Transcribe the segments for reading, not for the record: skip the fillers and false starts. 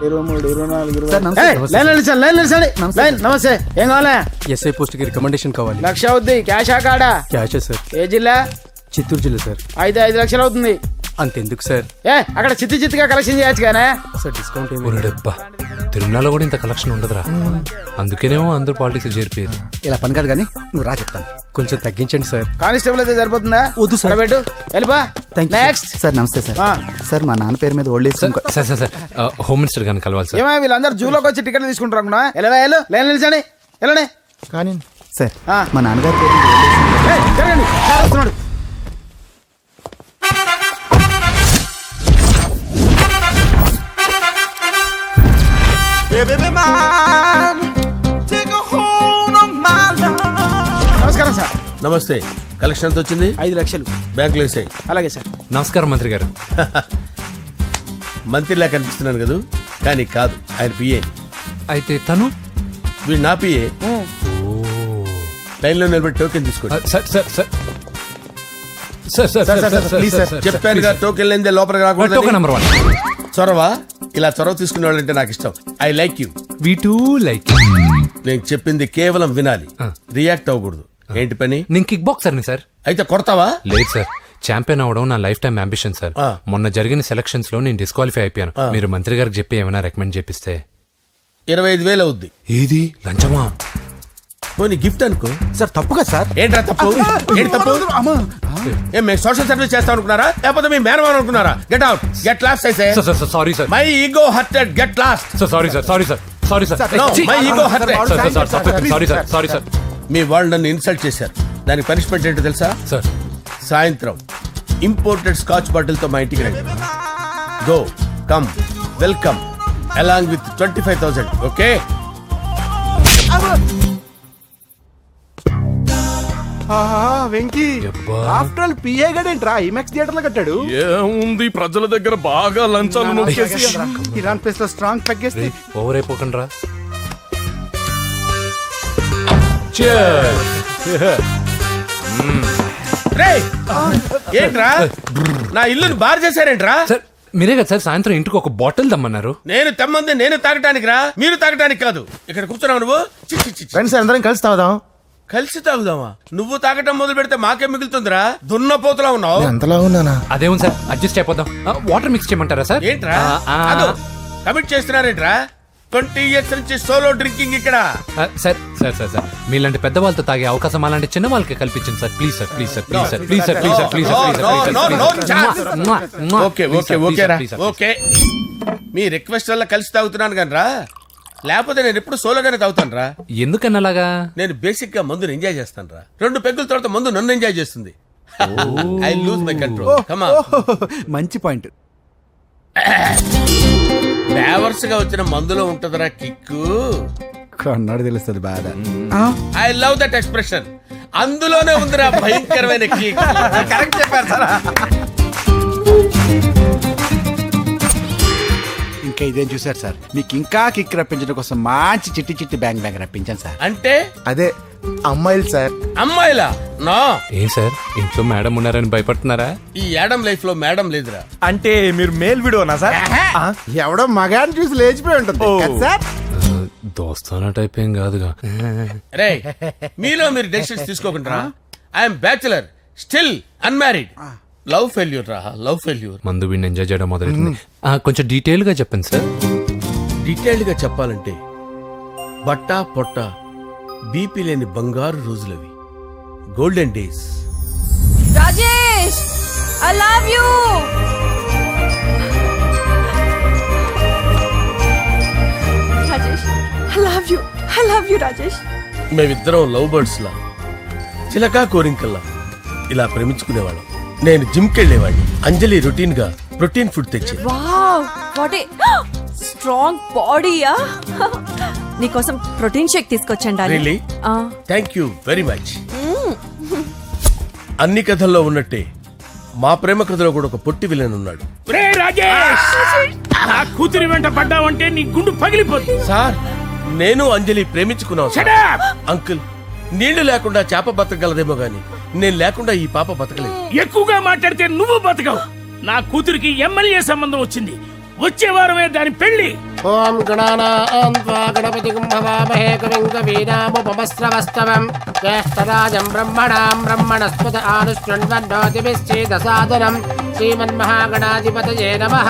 23, 24, నమస్తే. ఏం కావాలా? ఎస్ఐ పోస్ట్ కి రికమెండేషన్ కావాలి. 1,00,000 అవుద్ది. క్యాషా కాడా? క్యాషే సార్. ఏ జిల్లా? చిత్తూరు జిల్లా సార్. 5 లక్షలు అవుతుంది. అంతెందుకు సార్? అక్కడ చిత్తుగా కలెక్షన్ చేయొచ్చు కానీ సార్ డిస్కౌంట్ ఏమి? ఒరేడబ్బా, తిరుమలలో కూడా ఇంత కలెక్షన్ ఉండదురా. అందుకేనేమో అందరూ పాలిటిక్స్ చేరిపోయారు. ఇలా పని కాదు కానీ నువ్వు రా చెప్తాను. కొంచెం తగ్గించండి సార్. కానిస్టేబుల్ అయితే సరిపోతుందా? వద్దు సార్. పెట్టు వెళ్ళిపా. నెక్స్ట్. సార్ నమస్తే సార్. సార్ మా నాన్న పేరు మీద old age sir sir sir sir home minister గారిని కలవాలి సార్. ఏమో వీళ్ళందరూ జూలోకి వచ్చి టికెట్లు తీసుకుంటారు అనుకున్నా. లైన్ నిలిచండి. వెళ్ళండి. కానీ సార్ మా నాన్నగారి పేరు మీద ఏయ్, జరగండి. సార్ వస్తున్నాడు. నమస్కారం సార్. నమస్తే. కలెక్షన్ ఎంత వచ్చింది? 5 లక్షలు. బ్యాంకులో వేసాయి. అలాగే సార్. నమస్కారం మంత్రి గారు. మంత్రిలా కనిపిస్తున్నాను కదా, కానీ కాదు, ఆయన పిఏ. అయితే తను వీడు నా పిఏ. లైన్లో నిలబెట్టి టోకెన్ తీసుకోండి. Sir sir sir sir sir please sir, చెప్పానుగా టోకెన్ లేనిదే లోపలికి రాకూడదు. Token number 1. చొరవ. ఇలా చొరవ తీసుకునే వాళ్ళంటే నాకు ఇష్టం. I like you. We two like. నేను చెప్పింది కేవలం వినాలి, రియాక్ట్ అవ్వకూడదు. ఏంటి పని? నేను కిక్ బాక్సర్ని సార్. అయితే కొడతావా? లేదు సార్, ఛాంపియన్ అవడం నా లైఫ్ టైం అంబిషన్ సార్. మొన్న జరిగిన సెలక్షన్స్ లో నేను డిస్క్వాలిఫై అయిపోయాను. మీరు మంత్రి గారికి చెప్పి ఏమైనా రికమెండ్ చేపిస్తే. 25,000 అవుద్ది. ఏది లంచమా? పోనీ గిఫ్ట్ అనుకో. సార్ తప్పుగా సార్. ఏంట్రా తప్పు? ఏంటి తప్పు? ఏం మేము సోషల్ సర్వీస్ చేస్తాం అనుకున్నారా, లేకపోతే మీ మేనమాన్ అనుకున్నారా? Get out, get lost. అయితే sorry sir, my ego hurted, get lost. Sorry sir, sorry sir, sorry sir, my ego hurted. Sorry sir, sorry sir. మీ వాళ్ళు నన్ను ఇన్సల్ట్ చేశారు. దానికి పనిష్మెంట్ ఏంటో తెలుసా? సార్ సాయంత్రం ఇంపోర్టెడ్ స్కాచ్ బాటిల్ తో మా ఇంటికి రండి. Go come welcome along with 25,000. Okay? Venky after all PA గడేంట్రా ఇమెక్స్ థియేటర్ లో కట్టాడు. ఏముంది, ప్రజల దగ్గర బాగా లంచాలు నొక్కేసి ఇరాన్ ప్లేస్ లో స్ట్రాంగ్ తగ్గేస్తే ఓవర్ అయిపోకండి రా. రేయ్, ఏంట్రా నా ఇల్లుని బార్ చేశారేంట్రా? సార్ మీరే కదా సార్ సాయంత్రం ఇంటికి ఒక బాటిల్ దమ్మన్నారు. నేను తెమ్మంది నేను తాగటానికి రా, మీరు తాగటానికి కాదు. ఇక్కడ కూర్చున్నావు నువ్వు. ఫ్రెండ్స్ అందరం కలిసి తాగుదాం. కలిసి తాగుదామా? నువ్వు తాగటం మొదలు పెడితే మాకే మిగులుతుందిరా. దున్నపోతులా ఉన్నావు. ఎంతలా ఉన్నానా? అదేమో సార్, అడ్జస్ట్ అయిపోదాం. వాటర్ మిక్స్ చేయమంటారా సార్? ఏంట్రా కమిట్ చేస్తున్నారేంట్రా? 20 years నుంచి సోలో డ్రింకింగ్ ఇక్కడ. సార్ సార్ సార్ సార్ మీలాంటి పెద్ద వాళ్ళతో తాగే అవకాశం అలాంటి చిన్న వాళ్ళకి కల్పించండి sir. Please sir, please sir, please sir, please sir, please sir, please sir, okay okay okay రా, ఓకే. మీ రిక్వెస్ట్ వల్ల కలిసి తాగుతున్నాను కానీ రా, లేకపోతే నేను ఎప్పుడు సోలోగానే తాగుతాను రా. ఎందుకన్నా అలాగా? నేను బేసిక్ గా మందుని ఎంజాయ్ చేస్తాను రా. 2 పెగ్గుల తర్వాత మందు నన్ను ఎంజాయ్ చేస్తుంది. I lose my control. Come on. మంచి పాయింట్. ఫ్లేవర్స్ గా వచ్చిన మందులో ఉంటదరా కిక్కు. కన్నాడు తెలుస్తుంది బాధ. I love that expression. అందులోనే ఉందిరా భయంకరమైన కిక్. కరెక్ట్ చెప్పారు సార్. ఇంకా ఇదేం చూసారు సార్, మీకు ఇంకా కిక్ రప్పించడం కోసం మంచి చిట్టి చిట్టి బ్యాంగ్ రప్పించాను సార్. అంటే అదే అమ్మాయిలు సార్. అమ్మాయిలా? నా ఏం సార్ ఇంట్లో మేడం ఉన్నారని భయపడుతున్నారా? ఈ యాడమ్ లైఫ్ లో మేడం లేదురా. అంటే మీరు మేల్ వీడియోనా సార్? ఎవడో మగాన్ని చూసి లేచిపోయి ఉంటుంది కదా సార్. దోస్తానా టైప్ ఏం కాదుగా. రే, మీలో మీరు డెసిషన్స్ తీసుకోకుండా. I'm bachelor, still unmarried. Love failure రా, లవ్ ఫెయిల్యూర్. మందు వీడిని ఎంజాయ్ చేయడం మొదలైంది. కొంచెం డీటెయిల్ గా చెప్పండి సార్. డీటెయిల్డ్ గా చెప్పాలంటే బట్టా పొట్ట బీపీ లేని బంగారు రోజులవి, golden days. Rajesh, I love you. Rajesh, I love you. I love you Rajesh. మేమిద్దరం లవ్ బర్డ్స్ లా, చిలకా కోరింకల్లా ఇలా ప్రేమించుకునేవాళ్ళం. నేను జిమ్ కెళ్ళేవాడిని. అంజలి రొటీన్ గా ప్రోటీన్ ఫుడ్ తెచ్చి. వావ్, వాట్ ఏ స్ట్రాంగ్ బాడీయా. నీకోసం ప్రోటీన్ షేక్ తీసుకొచ్చండి. Really? Thank you very much. అన్ని కథల్లో ఉన్నట్టే మా ప్రేమ కథలో కూడా ఒక పొట్టి విలన్ ఉన్నాడు. కూతురి వెంట పడ్డావంటే నీ గుండు పగిలిపోతుంది. సార్, నేను అంజలి ప్రేమించుకున్నాను. అంకుల్, నీళ్లు లేకుండా చేప బతకగలదేమో గాని నేను లేకుండా ఈ పాప బతకలేదు. ఎక్కువగా మాట్లాడితే నువ్వు బతకవు. నా కూతురికి ఎమ్మెల్యే సంబంధం వచ్చింది. వచ్చే వారమే దాని పెళ్లి. ఓం గణానాం త్వా గణపతిం భవామహే కవిం కవీనాముపమస్రవస్తవం జ్యేష్ఠరాజం బ్రహ్మణాం బ్రహ్మణస్పద ఆనుష్ఠ్వన్నోతిభిశ్చేదసాదనం శ్రీమన్మహాగణాధిపతయే నమః.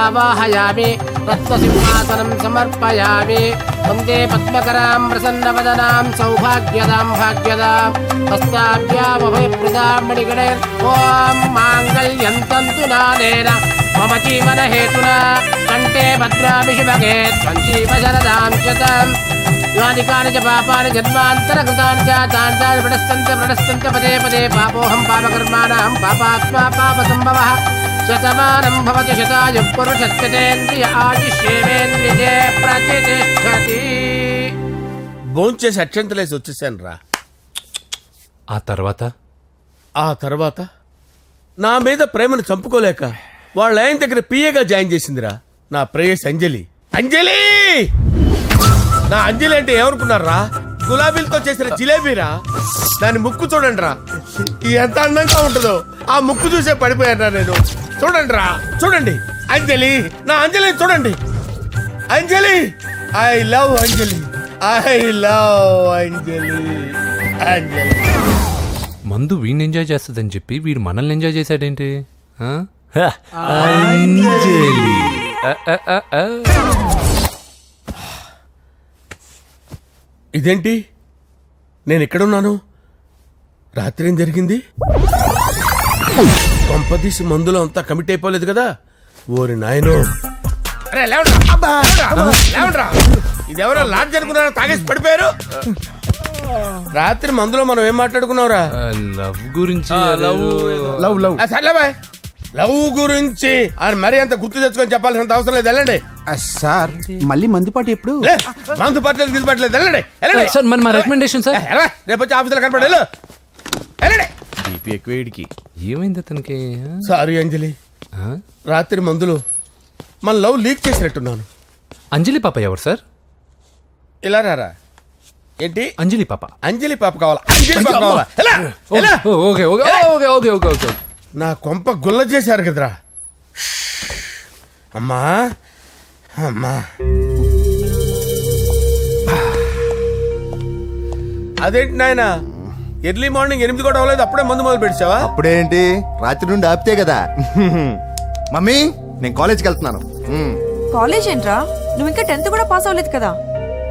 ఆవాహయామి తత్వసింహాసనం సమర్పయామి. వందే పద్మకరాం ప్రసన్నవదనాం సౌభాగ్యదాం భాగ్యదాం హస్తాభ్యామభయప్రదాం మణిగణే. ఓం మాంగళ్యం తంతు నానేన మమ జీవన హేతునా కంటే భద్రామి శుభగే త్వం జీవ శరదాం శతం. యాని కాని చ పాపాని జన్మాంతరకృతాని చ తాని ప్రణశ్యంత పదే పదే పాపోహం పాపకర్మాణం పాపాత్మా పాపసంభవః. శతమానం భవతి శతాయు పురుషస్యతేంద్రియ ఆయుష్యేవేంద్రియే ప్రతిష్టతి. భోంచేసి అక్షంతలేసి వచ్చేసాను రా. ఆ తర్వాత నా మీద ప్రేమను చంపుకోలేక వాళ్ళ ఆయన దగ్గర పిఏగా జాయిన్ చేసిందిరా నా ప్రేయస్ అంజలి. అంజలి నా అంజలి అంటే ఏమనుకున్నారా? గులాబీలతో చేసిన జిలేబీరా. దాని ముక్కు చూడండి రా, ఎంత అందంగా ఉంటుందో. ఆ ముక్కు చూసే పడిపోయారా నేను. చూడండి రా, చూడండి అంజలి, నా అంజలి చూడండి. Anjali, I love Anjali, I love Anjali. Anjali మందు వీడిని ఎంజాయ్ చేస్తుందని చెప్పి వీడు మనల్ని ఎంజాయ్ చేశాడేంటి? ఆ? ఇదేంటి, నేను ఎక్కడున్నాను? రాత్రి ఏం జరిగింది? కొంపదీసి మందులో అంతా కమిట్ అయిపోలేదు కదా? ఓరి నాయనో, ఇదెవరో లాడ్జ్ అనుకున్నారా? తాగేసి పడిపోయారు. రాత్రి మందులో మనం ఏం మాట్లాడుకున్నావురా? లవ్ గురించి. సర్లే బాయ్, లవ్ గురించి అని మరీ అంత గుర్తు తెచ్చుకొని చెప్పాల్సినంత అవసరం లేదు. వెళ్ళండి సార్ మళ్ళీ మందుపాటి ఎప్పుడు? మందు పట్టలేదు గిల్లు పట్టలేదు. వెళ్ళండి వెళ్ళండి. సార్ మరి మా రికమెండేషన్ సార్. రేపు వచ్చి ఆఫీసులో కనపడి వెళ్ళు. వెళ్ళండి. ఏమైంది అతనికి? సారీ అంజలి, రాత్రి మందులో మన లవ్ లీక్ చేసినట్టున్నాను. అంజలి పాప ఎవరు సార్? ఇలా రారా. ఏంటి అంజలి పాప? అంజలి పాప కావాలా? అంజలి పాప కావాలా? ఎలా? ఎలా? Okay okay okay okay okay okay. నా కొంప గుల్ల చేశారు కదరా. అమ్మా అమ్మా, అదేంటి నాయన, ఎర్లీ మార్నింగ్ 8 కూడా అవ్వలేదు, అప్పుడే మందు మొదలు పెడిచావా? అప్పుడేంటి, రాత్రి నుండి ఆపితే కదా. మమ్మీ నేను కాలేజ్కి వెళ్తున్నాను. కాలేజ్ ఏంట్రా, నువ్వు ఇంకా 10th కూడా పాస్ అవ్వలేదు కదా.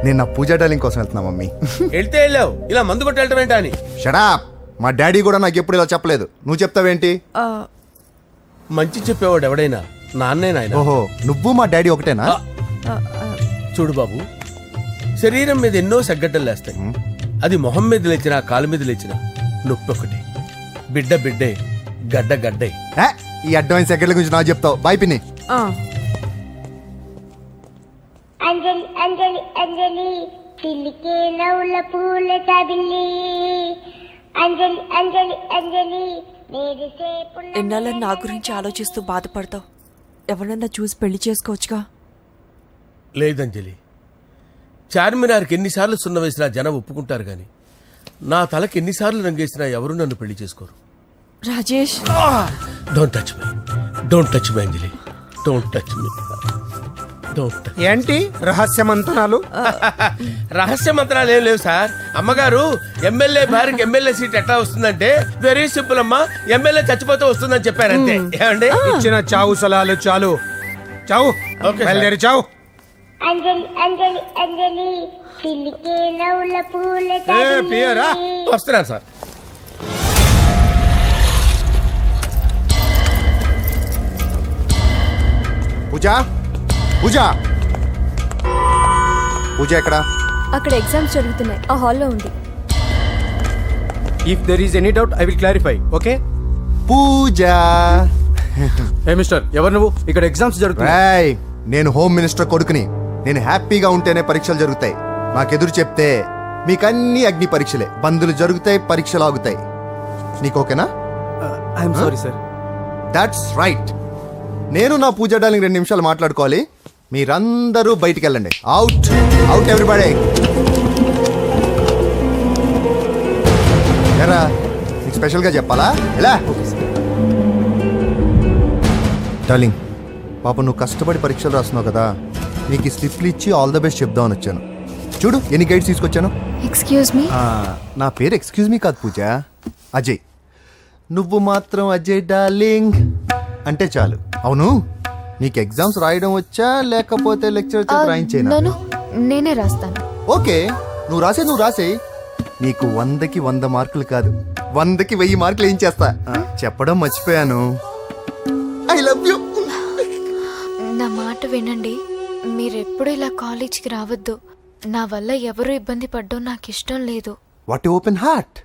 నేను నా పూజా డాలింగ్ కోసం వెళ్తున్నా మమ్మీ. వెళ్తే వెళ్ళావు, ఇలా మందు కొట్టి వెళ్ళటం ఏంటా అని. షడాప్, మా డాడీ కూడా నాకు ఎప్పుడు ఇలా చెప్పలేదు. నువ్వు చెప్తావేంటి? మంచి చెప్పేవాడు ఎవడైనా నాన్నే నాయన. ఓహో, నువ్వు మా డాడీ ఒకటేనా? చూడు బాబు, శరీరం మీద ఎన్నో సగ్గడ్డలు లేస్తాయి. అది మొహం మీద లేచినా కాలు మీద లేచినా నొప్పి ఒకటి. బిడ్డ బిడ్డే, గడ్డ గడ్డే. ఈ అడ్వాన్స్ సెకండ్ల గురించి నాకు చెప్తావు. బాయ్ పిన్ని. అంజలి అంజలి అంజలి పిల్లికే నవ్వుల పూల తబిల్లి. అంజలి అంజలి అంజలి ఎన్నాళ్ళ నా గురించి ఆలోచిస్తూ బాధపడతావు. ఎవరన్నా చూసి పెళ్లి చేసుకోవచ్చుగా. లేదంజలి, చార్మినార్కి ఎన్నిసార్లు సున్న వేసినా జనం ఒప్పుకుంటారు గాని నా తలకి ఎన్నిసార్లు రంగేసినా ఎవరు నన్ను పెళ్లి చేసుకోరు. Rajesh, don't touch me, don't touch me Anjali, don't touch me. ఏంటి రహస్య మంతనాలు? రహస్య మంత్రాలు ఏం లేవు సార్. అమ్మగారు ఎమ్మెల్యే భార్యకి ఎమ్మెల్యే సీట్ ఎట్లా వస్తుందంటే వెరీ సింపుల్ అమ్మా, ఎమ్మెల్యే చచ్చిపోతే వస్తుందని చెప్పారు అంతే. ఏమండి, ఇచ్చిన చావు సలాలు చాలు. చావు, బయలుదేరి చావు. అంజలి అంజలి అంజలి పిల్లికే నవ్వుల పూల తబిల్లి. వస్తున్నాను సార్. పూజ, పూజ, పూజ ఎక్కడ? అక్కడ ఎగ్జామ్స్ జరుగుతున్నాయి, ఆ హాల్లో ఉంది. If there is any doubt I will clarify. Okay Pooja. ఏ మిస్టర్, ఎవరు నువ్వు? ఇక్కడ ఎగ్జామ్స్ జరుగుతున్నాయి. నేను హోమ్ మినిస్టర్ కొడుకుని. నేను హ్యాపీగా ఉంటేనే పరీక్షలు జరుగుతాయి. నాకెదురు చెప్తే మీకన్నీ అగ్ని పరీక్షలే. బందులు జరుగుతాయి, పరీక్షలు ఆగుతాయి. నీకు ఓకేనా? I'm sorry sir. That's right. నేను నా పూజ డార్లింగ్ 2 నిమిషాలు మాట్లాడుకోవాలి. మీరందరూ బయటికి వెళ్ళండి. Out out everybody. ఎరా, నీకు స్పెషల్గా చెప్పాలా? ఎలా డార్లింగ్, పాప నువ్వు కష్టపడి పరీక్షలు రాస్తున్నావు కదా, నీకు ఈ స్లిప్లు ఇచ్చి ఆల్ ద బెస్ట్ చెప్దామని వచ్చాను. చూడు ఎన్ని గైడ్స్ తీసుకొచ్చాను. Excuse me. నా పేరు ఎక్స్క్యూజ్ మీ కాదు పూజ, అజయ్. నువ్వు మాత్రం అజయ్ డార్లింగ్ అంటే చాలు. అవును, నీకు ఎగ్జామ్స్ రాయడం వచ్చా లేకపోతే లెక్చర్ రాయించేనా? నన్ను నేనే రాస్తాను. ఓకే, నువ్వు రాసే. నీకు 100కి 100 మార్కులు కాదు, 100కి 1000 మార్కులు ఏం చేస్తా. చెప్పడం మర్చిపోయాను, ఐ లవ్ యూ. నా మాట వినండి, మీరెప్పుడు ఇలా కాలేజ్కి రావద్దు. నా వల్ల ఎవరు ఇబ్బంది పడ్డం నాకు ఇష్టం లేదు. వాట్ ఓపెన్ హార్ట్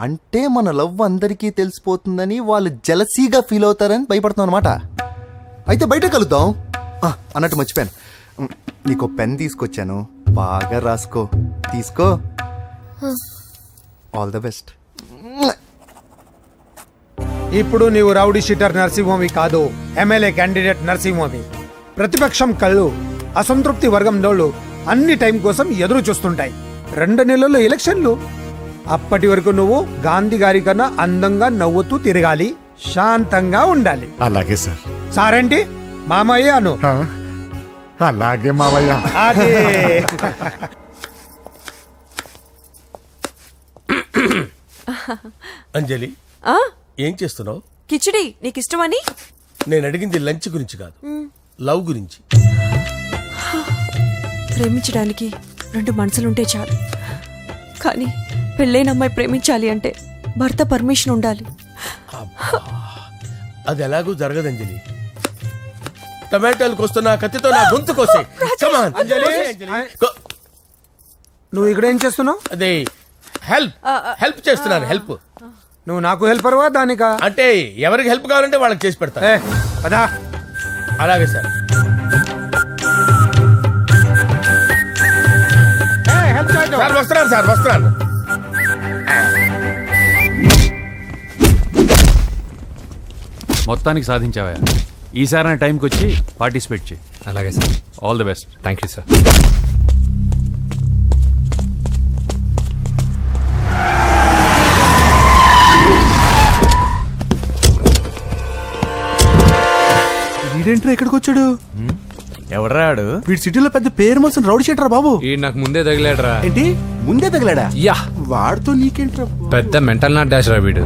అంటే మన లవ్ అందరికీ తెలిసిపోతుందని వాళ్ళు జలసీగా ఫీల్ అవుతారని భయపడుతున్నాం అనమాట. అయితే బయట కలుద్దాం. అన్నట్టు మర్చిపోయాను, నీకు పెన్ తీసుకొచ్చాను, బాగా రాసుకో. తీసుకో. All the best. ఇప్పుడు నీవు రౌడీ షీటర్ నరసింహమి కాదు, ఎమ్మెల్యే క్యాండిడేట్ నరసింహమి. ప్రతిపక్షం కళ్ళు అసంతృప్తి వర్గంలోళ్ళు అన్ని టైం కోసం ఎదురు చూస్తుంటాయి. 2 నెలల్లో ఎలక్షన్లు. అప్పటి వరకు నువ్వు గాంధీ గారి కన్నా అందంగా నవ్వుతూ తిరగాలి, శాంతంగా ఉండాలి. అలాగే సార్. సారేంటి మామయ్య అను. అలాగే మావయ్య. అదే. అంజలి, ఏం చేస్తున్నావు? కిచిడి నీకు ఇష్టమని. నేను అడిగింది లంచ్ గురించి కాదు, లవ్ గురించి. ప్రేమించడానికి 2 మనసులుంటే చాలు, కానీ పెళ్ళైన అమ్మాయి ప్రేమించాలి అంటే భర్త పర్మిషన్ ఉండాలి. అది ఎలాగూ జరగదు అంజలి. టమాటాలకు వస్తున్న కత్తితో నా గొంతు కోసే. నువ్వు ఇక్కడ ఏం చేస్తున్నావు? అదే హెల్ప్ చేస్తున్నాను. హెల్ప్. నువ్వు నాకు హెల్పర్వా దానికా? అంటే ఎవరికి హెల్ప్ కావాలంటే వాళ్ళకి చేసి పెడతా. పదా. అలాగే సార్. సార్ వస్తున్నాను. మొత్తానికి సాధించావా? ఈసారి టైంకి వచ్చి పార్టిసిపేట్ చేయి. అలాగే sir. All the best. Thank you sir. వీడేంట్రా ఎక్కడికి వచ్చాడు? ఎవడరాడు? వీడి సిటీలో పెద్ద పేరు మోసిన రౌడీ షీటర్ బాబు. ఈ నాకు ముందే తగిలాడరా. ఏంటి ముందే తగిలాడా? యా, వాడితో నీకేంట్రా? పెద్ద మెంటల్ నాట్ డాష్ రా వీడు.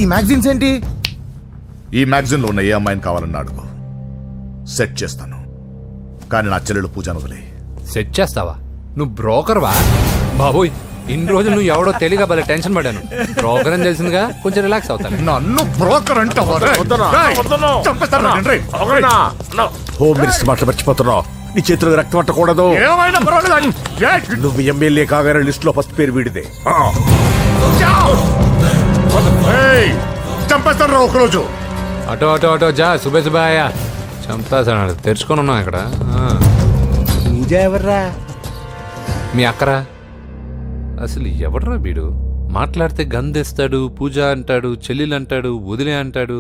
ఈ మ్యాగజైన్స్ ఏంటి? ఈ మ్యాగజైన్ లో ఉన్న ఏ అమ్మాయిని కావాలన్నా అడుగు, సెట్ చేస్తాను. కానీ నా చెల్లెలు పూజను వదిలే. సెట్ చేస్తావా? నువ్వు బ్రోకర్వా? బాబోయ్, ఇన్ని రోజులు నువ్వు ఎవడో తెలియక భలే టెన్షన్ పడ్డాను. బ్రోకర్ అని తెలిసిందిగా కొంచెం రిలాక్స్ అవుతాను. నన్ను బ్రోకర్ అంటే హోమ్ మినిస్టర్ మాటలు మర్చిపోతున్నావు. నీ చేతులకు రక్తం పట్టకూడదు. నువ్వు ఎమ్మెల్యే కాగానే లిస్ట్ లో ఫస్ట్ పేరు వీడిదే. చంపేస్తాను ఒకరోజు. అటో జా. సుబేసుబాయా చంపేస్తాడు. తెరుచుకొని ఉన్నాం ఇక్కడ. పూజ ఎవర్రా? మీ అక్కరా? అసలు ఎవడరా వీడు? మాట్లాడితే గంధేస్తాడు, పూజ అంటాడు, చెల్లెలు అంటాడు, వదిలే అంటాడు.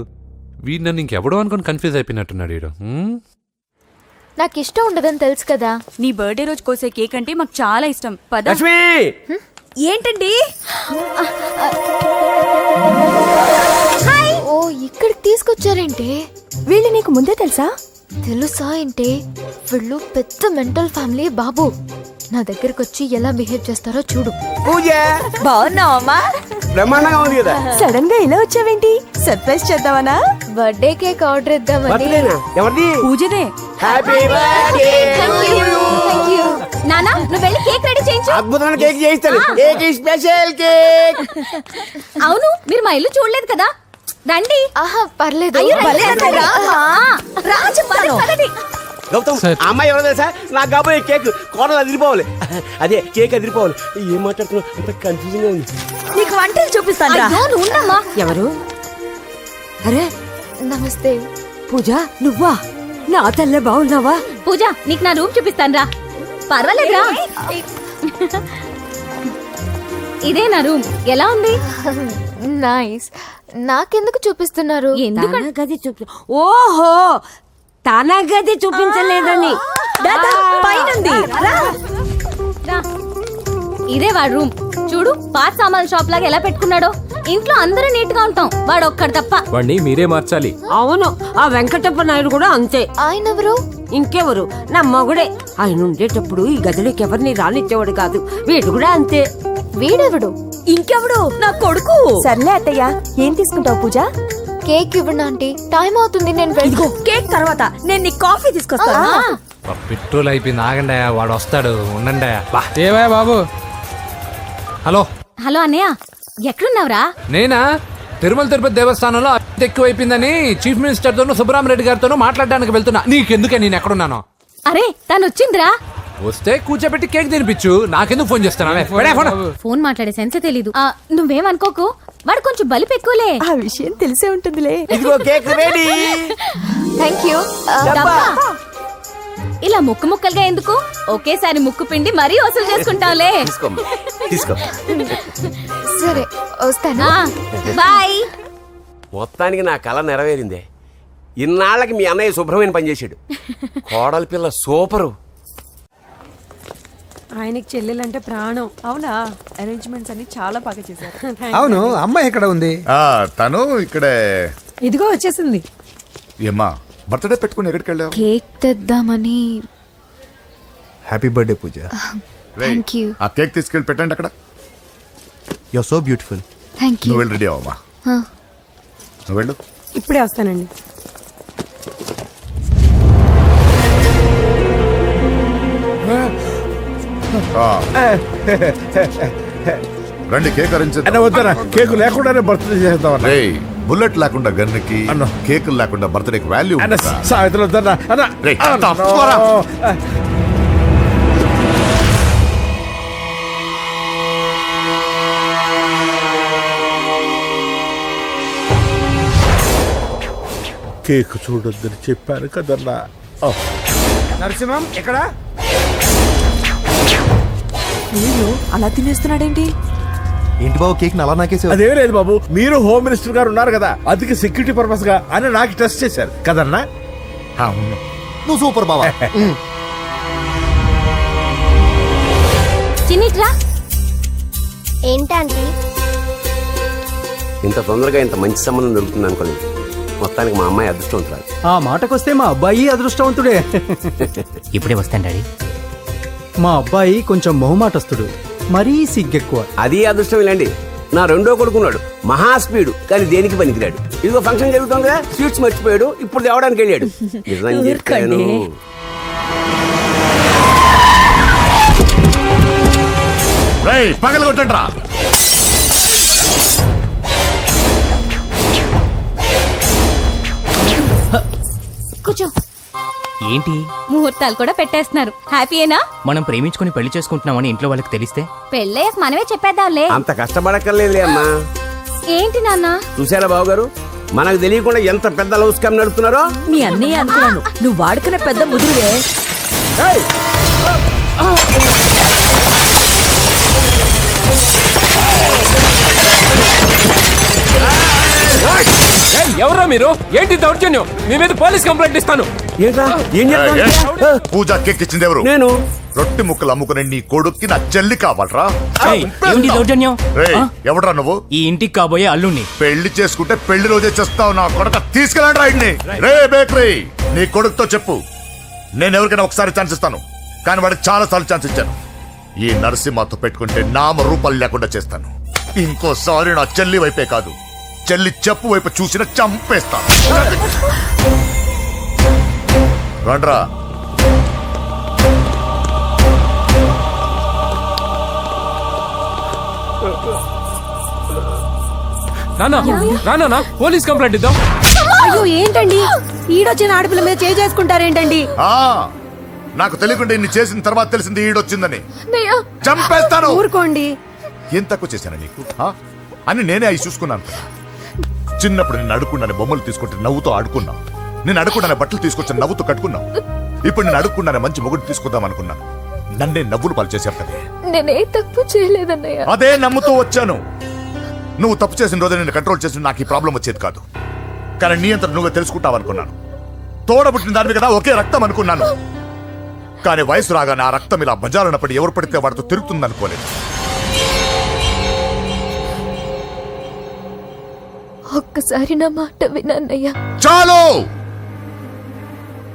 వీడు నన్ను ఇంకెవడో అనుకుని కన్ఫ్యూజ్ అయిపోయినట్టున్నాడు వీడు. నాకు ఇష్టం ఉండదని తెలుసు కదా. నీ బర్త్డే రోజు కోసే కేక్ అంటే మాకు చాలా ఇష్టం. పద. ఏంటండి? ఓ, ఇక్కడికి తీసుకొచ్చారేంటి? వీళ్ళు నీకు ముందే తెలుసా? తెలుసా ఏంటి? వీళ్ళు పెద్ద మెంటల్ ఫ్యామిలీ బాబు. నా దగ్గరకు వచ్చి ఎలా బిహేవ్ చేస్తారో చూడు. పూజ బాగున్నావమ్మా? బ్రహ్మాండంగా ఉంది కదా. సడన్ గా ఇలా వచ్చావేంటి? సర్ప్రైజ్ చేద్దామనా? బర్త్డే కేక్ ఆర్డర్ ఇద్దామని. ఎవరిది? పూజనే. Happy birthday. Thank you. నానా, నువ్వు వెళ్ళి కేక్ రెడీ చేయించు. అద్భుతమైన కేక్ చేయిస్తాను. Cake special cake. అవును, మీరు మా ఇల్లు చూడలేదు కదా. రండి. ఆహా, పర్లేదు. గౌతమ్, ఆ అమ్మాయి ఎవరో తెలుసా? నాకు కాబోయే కేక్ కోడలు అదిరిపోవాలి. అదే కేక్ అదిరిపోవాలి. ఏం మాట్లాడుతున్నావు? అంత కన్ఫ్యూజన్ గా ఉంది. నీకు వంటలు చూపిస్తాను. ఎవరు? అరే నమస్తే. పూజ, నువ్వా? నా తల్లే బాగున్నావా? పూజ, నీకు నా రూమ్ చూపిస్తాను రా. పర్వాలేదురా. ఇదే నా రూమ్. ఎలా ఉంది? నైస్. నాకెందుకు చూపిస్తున్నారు? తన గది చూపి ఓహో తన గది చూపించలేదని ఇదే వాడు రూమ్. చూడు పాత సామాన్ షాప్ లాగా ఎలా పెట్టుకున్నాడో. ఇంట్లో అందరూ నీట్ గా ఉంటాం, వాడు ఒక్కడు తప్ప. వాడిని మీరే మార్చాలి. అవును, ఆ వెంకటప్ప నాయుడు కూడా అంతే. ఆయన ఎవరు? ఇంకెవరు, నా మగుడే. ఆయన ఉండేటప్పుడు ఈ గదిలోకి ఎవరిని రానిచ్చేవాడు కాదు. వీడు కూడా అంతే. వీడెవడు? ఇంకెవడు? నా కొడుకు. సర్లే అత్తయ్య, ఏం తీసుకుంటావు పూజ? కేక్ ఇవ్వండి ఆంటీ, టైం అవుతుంది. నేను ఇదిగో కేక్ తర్వాత నేను నీ కాఫీ తీసుకొస్తాను. పెట్రోల్ అయిపోయింది, ఆగండి, వాడు వస్తాడు, ఉండండి. ఏవా బాబు? హలో హలో అన్నయ్య, ఎక్కడున్నావురా? నేనా తిరుమల తిరుపతి దేవస్థానంలో అత్యంత ఎక్కువైపోయిందని చీఫ్ మినిస్టర్ తోనూ సుబ్బరామరెడ్డి గారితోనూ మాట్లాడడానికి వెళ్తున్నా. నీకెందుకే నేను ఎక్కడున్నాను? అరే తను వచ్చిందిరా. వస్తే కూర్చోబెట్టి కేక్ తినిపించు, నాకెందుకు ఫోన్ చేస్తాను? ఫోన్ మాట్లాడే సెన్సే తెలీదు. నువ్వేమనుకోకు, వాడు కొంచెం బలిపు ఎక్కువలే. ఆ విషయం తెలిసే ఉంటుందిలే. ఇదిగో కేక్ రెడీ. Thank you. ఇలా ముక్కు ముక్కలుగా ఎందుకు, ఒకేసారి ముక్కు పిండి మరీ వసూలు చేసుకుంటావులే. తీసుకో. సరే వస్తానా, బాయ్. మొత్తానికి నా కళ నెరవేరిందే. ఇన్నాళ్ళకి మీ అన్నయ్య శుభ్రమైన పనిచేసాడు. కోడలి పిల్ల సూపరు. ఆయనకి చెల్లెలంటే ప్రాణం. అవునా? అరేంజ్మెంట్స్ అన్ని చాలా బాగా చేశారు. అవును, అమ్మాయి ఎక్కడ ఉంది? తను ఇక్కడే. ఇదిగో వచ్చేసింది. ఏమ్మా బర్త్డే పెట్టుకుని ఎక్కడికి వెళ్ళావు? కేక్ తెద్దామని. Happy birthday Pooja. Thank you. ఆ కేక్ తీసుకెళ్ళి పెట్టండి అక్కడ. You are so beautiful. Thank you. నువ్వు వెళ్ళి రెడీ అవ్వమ్మా. నువ్వు వెళ్ళు. ఇప్పుడే వస్తానండి. రండి, కేక్ అరేంజ్ వద్దరా, కేక్ లేకుండానే బర్త్డే చేద్దాం. బుల్లెట్ లేకుండా గన్నుకి, కేకులు లేకుండా బర్త్డేకి వాల్యూ. సాయంత్రం వద్దరా కేక్ చూడొద్దని చెప్పాను కదన్నా. నరసింహం ఎక్కడ? అలా తినేస్తున్నాడేంటి? ఏంటి బాబు కేక్ అలా నాకేసావు? అదే లేదు బాబు, మీరు హోమ్ మినిస్టర్ గారు ఉన్నారు కదా, అందుకే సెక్యూరిటీ పర్పస్ గా అని నాకు టెస్ట్ చేశారు కదన్నా. నువ్వు సూపర్ బాబా. చిన్నిట్రా. ఏంటంటే ఇంత తొందరగా ఇంత మంచి సంబంధం దొరుకుతుంది అనుకోలేదు. మొత్తానికి మా అమ్మాయి అదృష్టవంతురాలు. ఆ మాటకొస్తే మా అబ్బాయి అదృష్టవంతుడే. ఇప్పుడే వస్తాను డాడీ. మా అబ్బాయి కొంచెం మొహమాటస్తుడు, మరీ సిగ్గెక్కువ. అది అదృష్టం ఇలాండి. నా రెండో కొడుకున్నాడు, మహా స్పీడు, కానీ దేనికి పనికిరాడు. ఇదిగో ఫంక్షన్ జరుగుతుంది కదా, స్వీట్స్ మర్చిపోయాడు, ఇప్పుడు తేవడానికి వెళ్ళాడు. నిజం చెప్పాను. పగల కొట్టండి రా. కూర్చో. ఏంటి ముహూర్తాలు కూడా పెట్టేస్తున్నారు. హ్యాపీయేనా? మనం ప్రేమించుకుని పెళ్లి చేసుకుంటున్నామని ఇంట్లో వాళ్ళకి తెలిస్తే? పెళ్ళయ్యాక మనమే చెప్పేద్దాంలే. అంత కష్టపడక్కర్లేదులే అమ్మా. ఏంటి నాన్న? చూసారా బాబు గారు, మనకు తెలియకుండా ఎంత పెద్ద లవ్ స్కామ్ నడుపుతున్నారో. మీ అన్నయ్య అనుకున్నాను, నువ్వు వాడుకునే పెద్ద ముదురువే. ఎవరా మీరు? ఏంటి దౌర్జన్యం? మీ మీద పోలీస్ కంప్లైంట్ ఇస్తాను. పూజ కేక్ ఇచ్చింది ఎవరు? నేను. రొట్టె ముక్కలు అమ్ముకునే నీ కొడుక్కి నా చెల్లి కావాలరా? దౌర్జన్యం? ఎవడరా నువ్వు? ఈ ఇంటికి కాబోయే అల్లుణ్ణి. పెళ్లి చేసుకుంటే పెళ్లి రోజే చేస్తావు నా కొడుక. తీసుకెళ్ళండి రాయిడ్ని. రే బేకరీ, నీ కొడుకుతో చెప్పు, నేను ఎవరికైనా ఒకసారి ఛాన్స్ ఇస్తాను, కానీ వాడికి చాలా సార్లు ఛాన్స్ ఇచ్చాను. ఈ నరసింహతో పెట్టుకుంటే నామ రూపాలు లేకుండా చేస్తాను. ఇంకోసారి నా చెల్లి వైపే కాదు, చెల్లి చెప్పు వైపు చూసిన చంపేస్తాను. రండ్రా. నానా పోలీస్ కంప్లైంట్ ఇద్దాం. అయ్యో ఏంటండి, ఈడొచ్చిన ఆడపిల్ల మీద చేసుకుంటారేంటండి? నాకు తెలియకుండా ఇన్ని చేసిన తర్వాత తెలిసింది ఈడొచ్చిందని. చంపేస్తాను. ఊరుకోండి. ఏం తక్కువ చేశాను నీకు అని నేనే అవి చూసుకున్నాను. చిన్నప్పుడు నేను అడుక్కున్నాను బొమ్మలు తీసుకుంటే నవ్వుతో ఆడుకున్నావు. నేను అడుక్కున్నాను బట్టలు తీసుకొచ్చి నవ్వుతో కట్టుకున్నావు. ఇప్పుడు నేను అడుక్కున్నాను మంచి మొగుడు తీసుకుందాం అనుకున్నాను. నన్నే నవ్వులు పాలు చేశారు కదే. నేనే తప్పు చేయలేదన్నయ్య. అదే నమ్ముతూ వచ్చాను. నువ్వు తప్పు చేసిన రోజు నేను కంట్రోల్ చేసిన నాకు ఈ ప్రాబ్లం వచ్చేది కాదు. కానీ నీ అంతా నువ్వే తెలుసుకుంటావు అనుకున్నాను. తోడబుట్టిన దానివి కదా, ఒకే రక్తం అనుకున్నాను. కానీ వయసు రాగానే ఆ రక్తం ఇలా బజారున్నప్పుడు ఎవరు పడితే వాడితో తిరుగుతుంది అనుకోలేదు. ఒక్కసారి నా మాట వినన్నయ్యా. చాలు,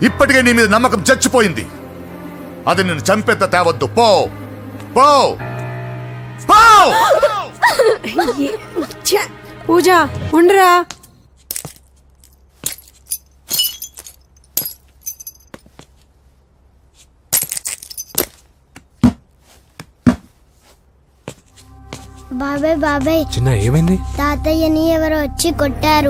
ఇప్పటికే నీ మీద నమ్మకం చచ్చిపోయింది. అది నిన్ను చంపేత తేవద్దు. పో పో పో. పూజ ఉండరా. బాబాయ్ బాబాయ్ చిన్న ఏమైంది? తాతయ్యని ఎవరో వచ్చి కొట్టారు.